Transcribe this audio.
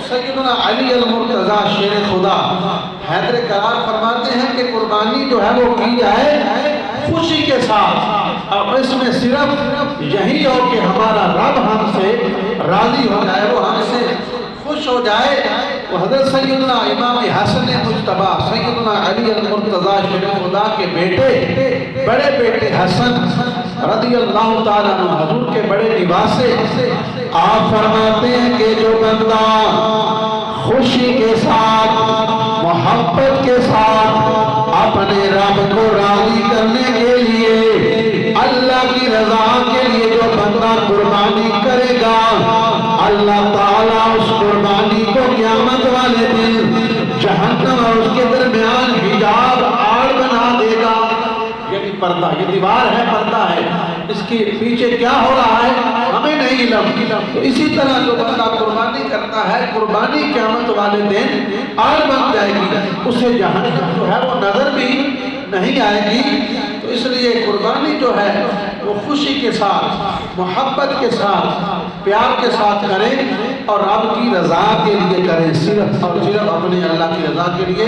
سیدنا علی المرتضیٰ شیر خدا حیدر کرار فرماتے ہیں کہ قربانی جو ہے وہ کی جائے خوشی کے ساتھ، اور اس میں صرف یہی ہو کہ ہمارا رب ہم سے راضی ہو جائے، وہ ہم سے خوش ہو جائے۔ وہ حضرت سیدنا امام حسن مجتبیٰ سیدنا علی المرتضیٰ شیر خدا کے بیٹے، بڑے بیٹے حسن رضی اللہ تعالیٰ عنہ، حضور کے بڑے نواسے، آپ فرماتے ہیں کہ جو بندہ خوشی کے ساتھ محبت کے ساتھ اپنے رب کو راضی کرنے کے لیے، اللہ کی رضا کے لیے جو بندہ قربانی کرے گا، اللہ تعالیٰ اس قربانی کو قیامت والے دن جہنم اور اس کے درمیان حجاب آڑ بنا دے گا۔ یعنی پردہ، یہ دیوار ہے، پردہ ہے، اس کے پیچھے کیا ہو رہا ہے ہمیں نہیں علم۔ تو اسی طرح جو بندہ قربانی کرتا ہے، قربانی قیامت والے دن آڑ بن جائے گی، اسے جہنم جو ہے وہ نظر بھی نہیں آئے گی۔ تو اس لیے قربانی جو ہے وہ خوشی کے ساتھ، محبت کے ساتھ، پیار کے ساتھ کریں اور رب کی رضا کے لیے کریں، صرف اور صرف اپنے اللہ کی رضا کے لیے